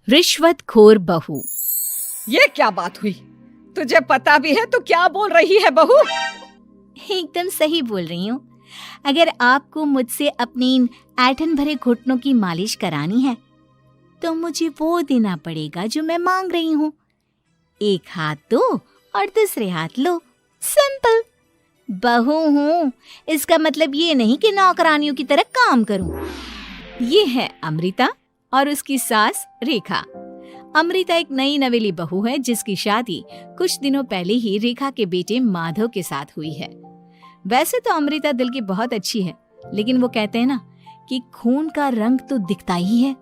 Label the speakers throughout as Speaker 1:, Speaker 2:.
Speaker 1: रिश्वतखोर बहू।
Speaker 2: ये क्या बात हुई? तुझे पता भी है तो क्या बोल रही है बहू?
Speaker 1: एकदम सही बोल रही हूँ। अगर आपको मुझसे अपनी इन ऐंठन भरे घुटनों की मालिश करानी है तो मुझे वो देना पड़ेगा जो मैं मांग रही हूँ। एक हाथ दो और दूसरे हाथ लो, सिंपल। बहू हूँ, इसका मतलब ये नहीं कि नौकरानियों की तरह काम करूँ। ये है अमृता और उसकी सास रेखा। अमृता एक नई नवेली बहू है जिसकी शादी कुछ दिनों पहले ही रेखा के बेटे माधव के साथ हुई है। वैसे तो अमृता दिल की बहुत अच्छी है, लेकिन वो कहते हैं ना कि खून का रंग तो दिखता ही है।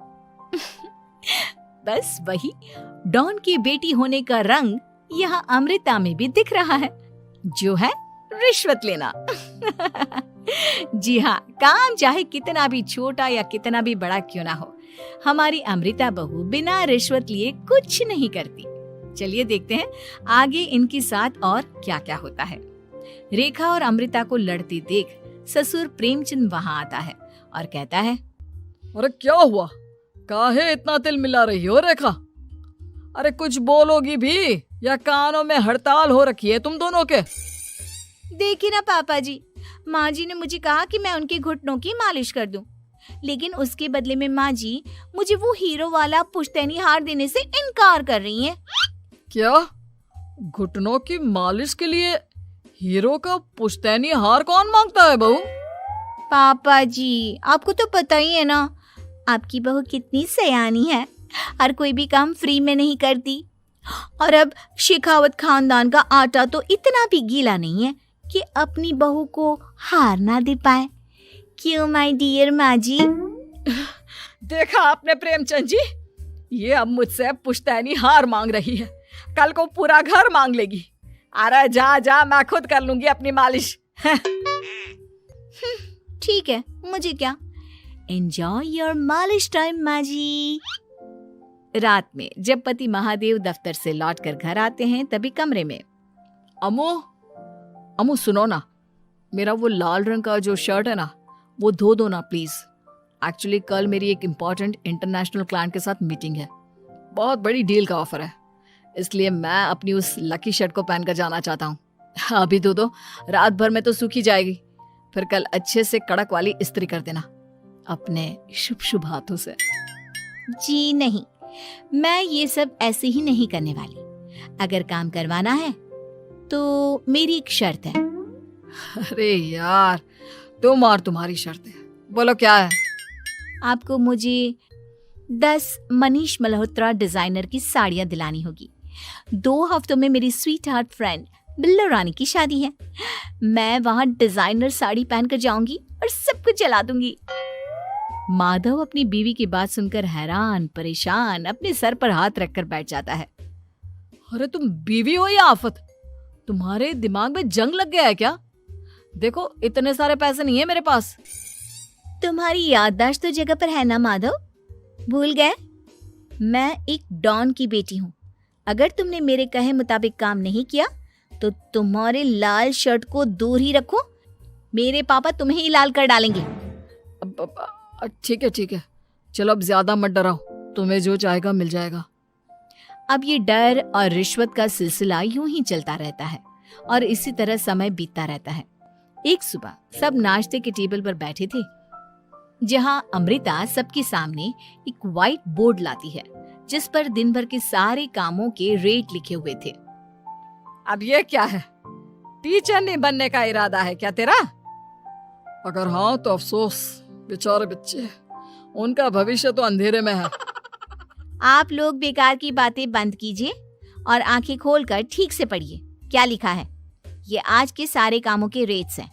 Speaker 1: बस वही डॉन की बेटी होने का रंग यहाँ अमृता में भी दिख रहा है, जो है रिश्वत लेना। जी हाँ, काम चाहे कितना भी छोटा या कितना भी बड़ा क्यों ना हो, हमारी अमृता बहू बिना रिश्वत लिए कुछ नहीं करती। चलिए देखते हैं आगे इनके साथ और क्या क्या होता है। रेखा और अमृता को लड़ते देख ससुर प्रेमचंद वहाँ आता है और कहता है,
Speaker 2: अरे क्या हुआ? काहे इतना तिल मिला रही हो रेखा? अरे कुछ बोलोगी भी या कानों में हड़ताल हो रखी है तुम दोनों के?
Speaker 1: देखिए ना पापा जी, माँ जी ने मुझे कहा कि मैं उनके घुटनों की मालिश कर दूं, लेकिन उसके बदले में माँ जी मुझे वो हीरो वाला पुश्तैनी हार देने से इनकार कर रही हैं।
Speaker 2: क्या? घुटनों की मालिश के लिए हीरो का पुश्तैनी हार कौन मांगता है बहू?
Speaker 1: पापा जी, आपको तो पता ही है ना, आपकी बहू कितनी सयानी है, हर कोई भी काम फ्री में नहीं करती। और अब शेखावत खानदान का आटा तो इतना भी गीला नहीं है कि अपनी बहू को हार ना दे पाए। क्यों माय डियर माँ जी?
Speaker 2: देखा आपने प्रेमचंद जी, ये अब मुझसे पुश्तैनी हार मांग रही है, कल को पूरा घर मांग लेगी। अरे जा जा, मैं खुद कर लूंगी अपनी मालिश।
Speaker 1: ठीक है, मुझे क्या। एंजॉय योर मालिश टाइम माँ जी। रात में जब पति महादेव दफ्तर से लौटकर घर आते हैं तभी कमरे में,
Speaker 2: अमू सुनो ना, मेरा वो लाल रंग का जो शर्ट है ना वो धो दो ना प्लीज। एक्चुअली कल मेरी एक इम्पॉर्टेंट इंटरनेशनल क्लाइंट के साथ मीटिंग है, बहुत बड़ी डील का ऑफर है, इसलिए मैं अपनी उस लकी शर्ट को पहनकर जाना चाहता हूँ। अभी धो दो, रात भर में तो सूखी जाएगी, फिर कल अच्छे से कड़क वाली इस्त्री कर देना अपने शुभ शुभ हाथों से।
Speaker 1: जी नहीं, मैं ये सब ऐसे ही नहीं करने वाली। अगर काम करवाना है तो मेरी एक शर्त है।
Speaker 2: अरे यार, तुम और तुम्हारी शर्तें, बोलो क्या है?
Speaker 1: आपको मुझे 10 मनीष मल्होत्रा डिजाइनर की साड़ियां दिलानी होगी। 2 हफ्तों में मेरी स्वीट हार्ट फ्रेंड बिल्लो रानी की शादी है। मैं वहां डिजाइनर साड़ी पहनकर जाऊंगी और सब कुछ जला दूंगी। माधव अपनी बीवी की बात सुनकर हैरान परेशान अपने सर पर हाथ रखकर बैठ जाता है।
Speaker 2: अरे तुम बीवी हो या आफत? तुम्हारे दिमाग में जंग लग गया है क्या? देखो इतने सारे पैसे नहीं है मेरे पास।
Speaker 1: तुम्हारी याददाश्त तो जगह पर है ना माधव, भूल गए? मैं एक डॉन की बेटी हूँ। अगर तुमने मेरे कहे मुताबिक काम नहीं किया तो तुम्हारे लाल शर्ट को दूर ही रखो, मेरे पापा तुम्हें ही लाल कर डालेंगे।
Speaker 2: ठीक है, चलो अब ज्यादा मत डराओ, तुम्हें जो चाहेगा मिल जाएगा।
Speaker 1: अब ये डर और रिश्वत का सिलसिला यूं ही चलता रहता है और इसी तरह समय बीतता रहता है। एक सुबह सब नाश्ते के टेबल पर बैठे थे, जहां अमृता सबके सामने एक व्हाइट बोर्ड लाती है जिस पर दिन भर के सारे कामों के रेट लिखे हुए थे।
Speaker 2: अब ये क्या है? टीचर नहीं बनने का इरादा है क्या तेरा? अगर हाँ तो अफसोस, बेचारे बच्चे, उनका भविष्य तो अंधेरे में है।
Speaker 1: आप लोग बेकार की बातें बंद कीजिए और आंखें खोलकर ठीक से पढ़िए क्या लिखा है। ये आज के सारे कामों के रेट्स हैं।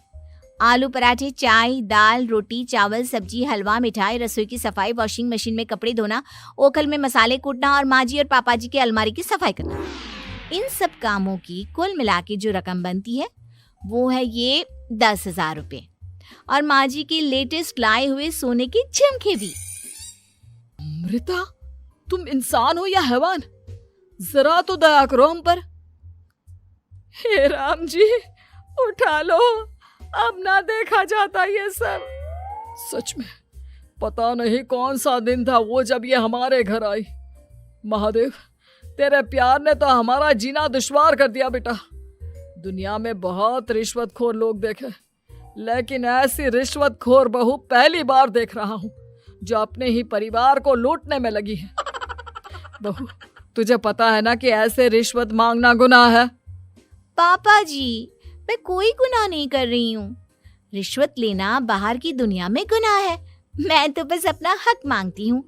Speaker 1: आलू पराठे, चाय, दाल, रोटी, चावल, सब्जी, हलवा, मिठाई, रसोई की सफाई, वॉशिंग मशीन में कपड़े धोना, ओखल में मसाले कूटना और माँ जी और पापा जी के अलमारी की सफाई करना। इन सब कामों की कुल मिला के जो रकम बनती है वो है ये 10,000 रुपए और माँ जी के लेटेस्ट लाए हुए सोने के झुमके भी।
Speaker 2: अमृता, तुम इंसान हो या हैवान? जरा तो दया करो हम पर। हे राम जी, उठा लो, अब ना देखा जाता ये सब। सच में पता नहीं कौन सा दिन था वो जब ये हमारे घर आई। महादेव, तेरे प्यार ने तो हमारा जीना दुश्वार कर दिया बेटा। दुनिया में बहुत रिश्वतखोर लोग देखे, लेकिन ऐसी रिश्वतखोर बहू पहली बार देख रहा हूँ जो अपने ही परिवार को लूटने में लगी है। बहू, तुझे पता है ना कि ऐसे रिश्वत मांगना गुनाह है।
Speaker 1: पापा जी, मैं कोई गुनाह नहीं कर रही हूँ। रिश्वत लेना बाहर की दुनिया में गुनाह है। मैं तो बस अपना हक मांगती हूँ।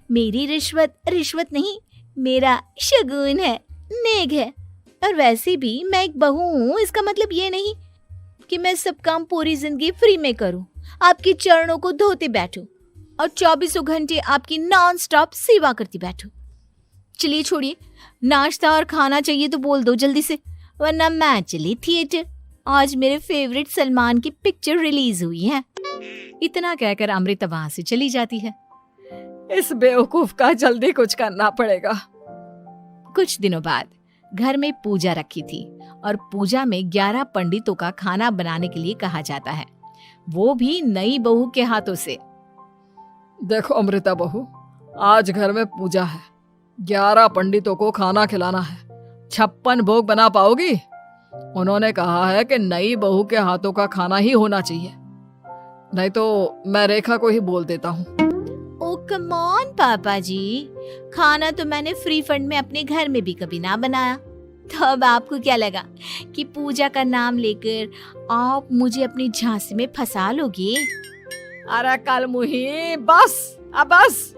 Speaker 1: मेरी रिश्वत रिश्वत नहीं, मेरा शगुन है, नेक है। और वैसे भी मैं एक बहू हूँ, इसका मतलब ये नहीं कि मैं सब काम पूरी जिंदगी फ्री में करूँ, आपके चरणों को धोते बैठूं और 24 घंटे आपकी नॉन स्टॉप सेवा करती बैठूं। चलिए छोड़िए, नाश्ता और खाना चाहिए तो बोल दो जल्दी से, वरना मैं चली थिएटर। आज मेरे फेवरेट सलमान की पिक्चर रिलीज हुई है। इतना कहकर अमृता वहां से चली जाती है।
Speaker 2: इस बेवकूफ का जल्दी कुछ करना पड़ेगा।
Speaker 1: कुछ दिनों बाद घर में पूजा रखी थी और पूजा में 11 पंडितों का खाना बनाने के लिए कहा जाता है, वो भी नई बहू के हाथों से।
Speaker 2: देखो अमृता बहू, आज घर में पूजा है, 11 पंडितों को खाना खिलाना है। 56 भोग बना पाओगी? उन्होंने कहा है कि नई बहू के हाथों का खाना ही होना चाहिए, नहीं तो मैं रेखा को ही बोल देता हूँ।
Speaker 1: ओ कम ऑन पापा जी, खाना तो मैंने फ्री फंड में अपने घर में भी कभी ना बनाया, तो अब आपको क्या लगा कि पूजा का नाम लेकर आप मुझे अपनी झांसी में फंसा लोगे?
Speaker 2: अरे कल मुही, बस अब बस,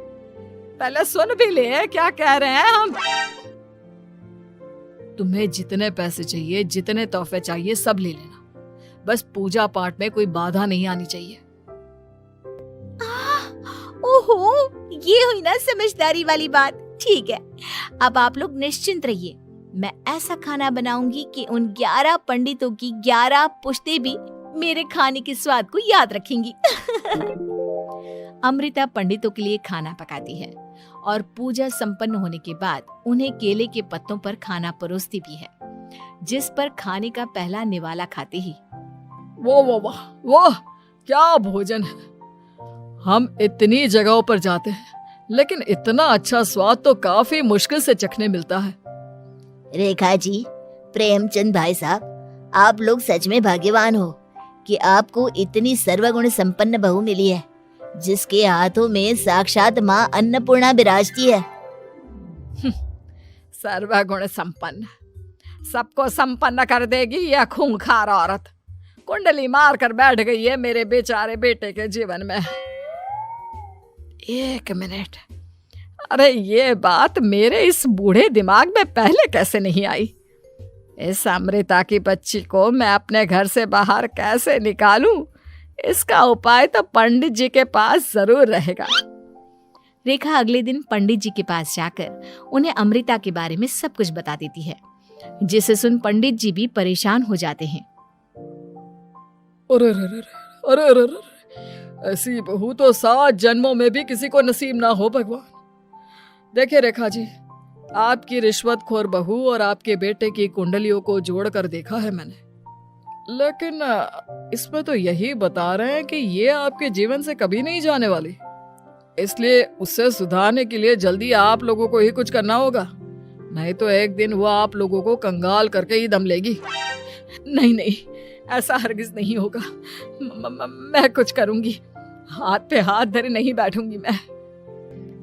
Speaker 2: पहले सुन भी ले क्या कह रहे हैं हम। तुम्हें जितने पैसे चाहिए, जितने तोहफे चाहिए, सब ले लेना, बस पूजा पाठ में कोई बाधा नहीं आनी चाहिए।
Speaker 1: ओहो, ये हुई ना समझदारी वाली बात। ठीक है, अब आप लोग निश्चिंत रहिए, मैं ऐसा खाना बनाऊंगी कि उन 11 पंडितों की 11 पुश्तें भी मेरे खाने के स्वाद को याद रखेंगी। अमृता पंडितों के लिए खाना पकाती है और पूजा संपन्न होने के बाद उन्हें केले के पत्तों पर खाना परोसती भी है, जिस पर खाने का पहला निवाला खाते ही वो क्या भोजन है। हम इतनी जगहों पर जाते हैं, लेकिन इतना अच्छा स्वाद तो काफी मुश्किल से चखने मिलता है।
Speaker 3: रेखा जी, प्रेमचंद भाई साहब, आप लोग सच में भाग्यवान हो कि आपको इतनी सर्वगुण संपन्न बहू मिली है, जिसके हाथों में साक्षात माँ अन्नपूर्णा विराजती है।
Speaker 2: सर्वगुण संपन्न, सबको संपन्न कर देगी यह खूंखार औरत। कुंडली मार कर बैठ गई है मेरे बेचारे बेटे के जीवन में। एक मिनट, अरे ये बात मेरे इस बूढ़े दिमाग में पहले कैसे नहीं आई? इस अमृता की बच्ची को मैं अपने घर से बाहर कैसे निकालूं? इसका उपाय तो पंडित जी के पास जरूर रहेगा।
Speaker 1: रेखा अगले दिन पंडित जी के पास जाकर उन्हें अमृता के बारे में सब कुछ बता देती है, जिसे सुन पंडित जी भी परेशान हो जाते हैं।
Speaker 2: अरे, ऐसी बहू तो 7 जन्मों में भी किसी को नसीब ना हो भगवान। देखिए रेखा जी, आपकी रिश्वतखोर बहू और आपके बेटे की कुंडलियों को जोड़कर देखा है मैंने, लेकिन इसमें तो यही बता रहे हैं कि ये आपके जीवन से कभी नहीं जाने वाली। इसलिए उससे सुधारने के लिए जल्दी आप लोगों को ही कुछ करना होगा, नहीं तो एक दिन वो आप लोगों को कंगाल करके ही दम लेगी। नहीं, ऐसा हरगिज नहीं होगा। मैं कुछ करूंगी, हाथ पे हाथ धरे नहीं बैठूंगी मैं।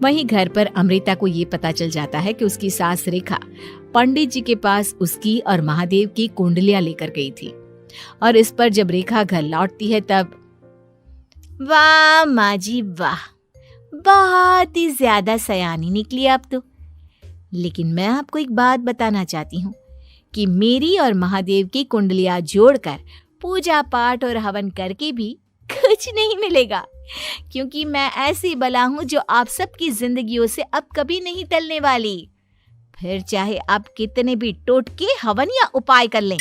Speaker 1: वहीं घर पर अमृता को ये पता चल जाता है कि उसकी सास रेखा पंडित जी के पास उसकी और महादेव की कुंडलियां लेकर गई थी, और इस पर जब रेखा घर लौटती है तब वाह माँ जी वाह, बहुत ही ज्यादा सयानी निकली आप तो। लेकिन मैं आपको एक बात बताना चाहती हूँ कि मेरी और महादेव की कुंडलियां जोड़कर पूजा पाठ और हवन करके भी कुछ नहीं मिलेगा, क्योंकि मैं ऐसी बला हूं जो आप सबकी जिंदगियों से अब कभी नहीं टलने वाली, फिर चाहे आप कितने भी टोटके हवन या उपाय कर लें।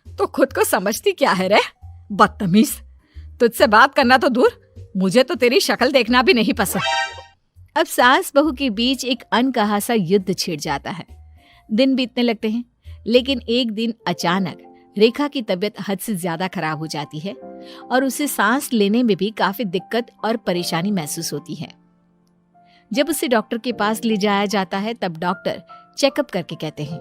Speaker 2: तो खुद को समझती क्या है रे बदतमीज, तुझसे बात करना तो दूर, मुझे तो तेरी शक्ल देखना भी नहीं पसंद।
Speaker 1: अब सास बहू के बीच एक अनकहा सा युद्ध छिड़ जाता है। दिन बीतने लगते हैं, लेकिन एक दिन अचानक रेखा की तबीयत हद से ज्यादा खराब हो जाती है और उसे सांस लेने में भी काफी दिक्कत और परेशानी महसूस होती है। जब उसे डॉक्टर के पास ले जाया जाता है तब डॉक्टर चेकअप करके कहते हैं,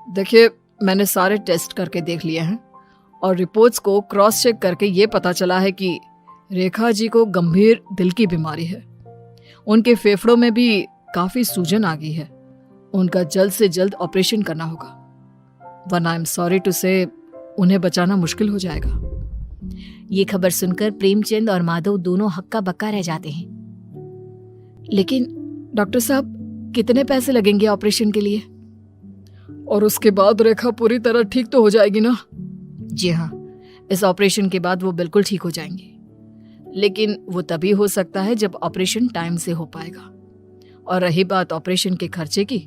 Speaker 2: देखिए, मैंने सारे टेस्ट करके देख लिए हैं और रिपोर्ट्स को क्रॉस चेक करके ये पता चला है कि रेखा जी को गंभीर दिल की बीमारी है। उनके फेफड़ों में भी काफी सूजन आ गई है। उनका जल्द से जल्द ऑपरेशन करना होगा, वरना आई एम सॉरी टू से उन्हें बचाना मुश्किल हो जाएगा।
Speaker 1: ये खबर सुनकर प्रेमचंद और माधव दोनों हक्का बक्का रह जाते हैं।
Speaker 2: लेकिन डॉक्टर साहब, कितने पैसे लगेंगे ऑपरेशन के लिए? और उसके बाद रेखा पूरी तरह ठीक तो हो जाएगी ना?
Speaker 1: जी हाँ, इस ऑपरेशन के बाद वो बिल्कुल ठीक हो जाएंगे,
Speaker 2: लेकिन वो तभी हो सकता है जब ऑपरेशन टाइम से हो पाएगा। और रही बात ऑपरेशन के खर्चे की,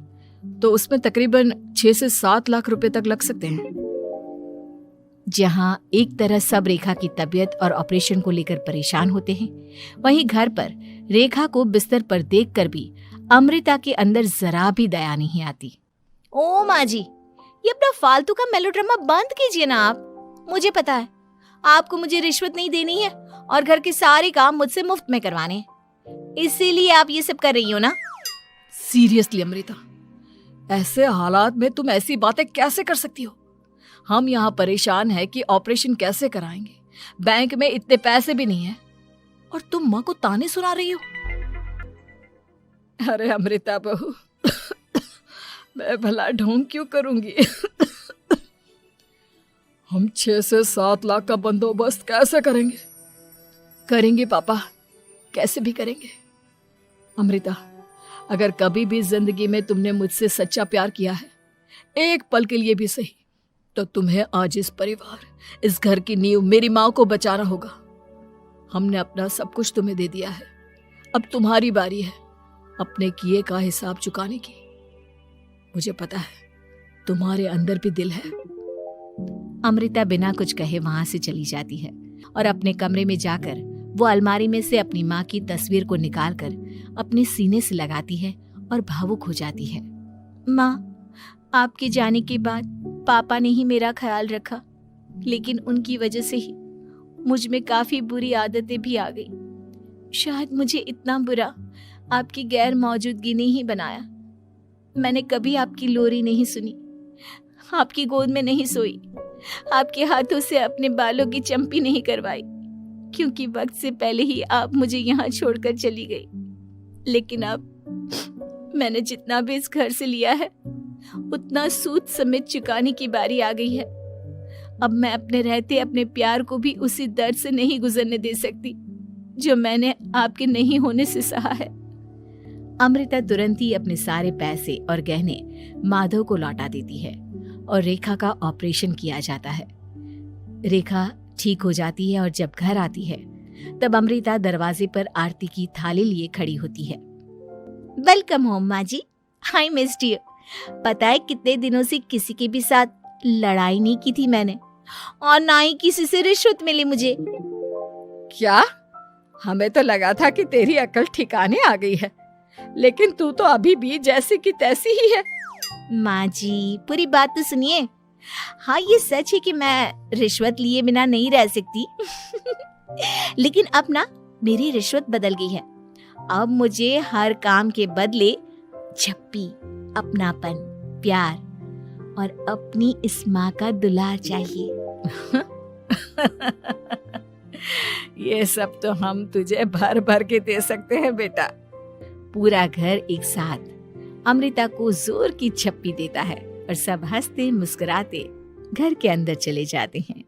Speaker 2: तो उसमें तकरीबन 6 से 7 लाख रुपए तक लग सकते हैं।
Speaker 1: जहां एक तरह सब रेखा की तबीयत और ऑपरेशन को लेकर परेशान होते हैं, वहीं घर पर रेखा को बिस्तर पर देखकर भी अमृता के अंदर जरा भी दया नहीं आती। ओ माँ जी, ये अपना फालतू का मेलोड्रामा बंद कीजिए ना आप। मुझे पता है आपको मुझे रिश्वत नहीं देनी है और घर के सारे काम मुझसे मुफ्त में करवाने हैं, इसीलिए आप ये सब कर रही हो ना।
Speaker 2: सीरियसली अमृता, ऐसे हालात में तुम ऐसी बातें कैसे कर सकती हो? हम यहाँ परेशान हैं कि ऑपरेशन कैसे कराएंगे, बैंक में इतने पैसे भी नहीं है, और तुम माँ को ताने सुना रही हो। अरे अमृता बहू, मैं भला ढोंग क्यों करूंगी? हम 6 से 7 लाख का बंदोबस्त कैसे करेंगे? करेंगे पापा, कैसे भी करेंगे। अमृता, अगर कभी भी जिंदगी में तुमने मुझसे सच्चा प्यार किया है, एक पल के लिए भी सही, तो तुम्हें आज इस परिवार, इस घर की नींव, मेरी माँ को बचाना होगा। हमने अपना सब कुछ तुम्हें दे दिया है, अब तुम्हारी बारी है अपने किए का हिसाब चुकाने की। मुझे पता है तुम्हारे अंदर भी दिल है।
Speaker 1: अमृता बिना कुछ कहे वहां से चली जाती है और अपने कमरे में जाकर वो अलमारी में से अपनी माँ की तस्वीर को निकालकर अपने सीने से लगाती है और भावुक हो जाती है। माँ, आपके जाने के बाद पापा ने ही मेरा ख्याल रखा, लेकिन उनकी वजह से ही मुझ में काफी बुरी आदतें भी आ गई। शायद मुझे इतना बुरा आपकी गैर मौजूदगी ने ही बनाया। मैंने कभी आपकी लोरी नहीं सुनी, आपकी गोद में नहीं सोई, आपके हाथों से अपने बालों की चंपी नहीं करवाई, क्योंकि वक्त से पहले ही आप मुझे यहाँ छोड़कर चली गई। लेकिन अब मैंने जितना भी इस घर से लिया है, उतना सूद समेत चुकाने की बारी आ गई है। अब मैं अपने रहते अपने प्यार को भी उसी दर्द से नहीं गुजरने दे सकती जो मैंने आपके नहीं होने से सहा है। अमृता तुरंत ही अपने सारे पैसे और गहने माधव को लौटा देती है और रेखा का ऑपरेशन किया जाता है। रेखा ठीक हो जाती है और जब घर आती है तब अमृता दरवाजे पर आरती की थाली लिए खड़ी होती है। वेलकम होम माँ जी, आई मिस्ड यू। पता है कितने दिनों से किसी के भी साथ लड़ाई नहीं की थी मैंने, और ना ही किसी से रिश्वत मिली मुझे।
Speaker 2: क्या? हमें तो लगा था कि तेरी अकल ठिकाने आ गई है, लेकिन तू तो अभी भी जैसी की तैसी ही है।
Speaker 1: माँ जी, पूरी बात तो सुनिए। हाँ, ये सच है कि मैं रिश्वत लिए बिना नहीं रह सकती लेकिन अब ना मेरी रिश्वत बदल गई है। अब मुझे हर काम के बदले झप्पी, अपनापन, प्यार और अपनी इस माँ का दुलार चाहिए
Speaker 2: ये सब तो हम तुझे भर भर के दे सकते हैं बेटा।
Speaker 1: पूरा घर एक साथ अमृता को जोर की झप्पी देता है और सब हंसते मुस्कुराते घर के अंदर चले जाते हैं।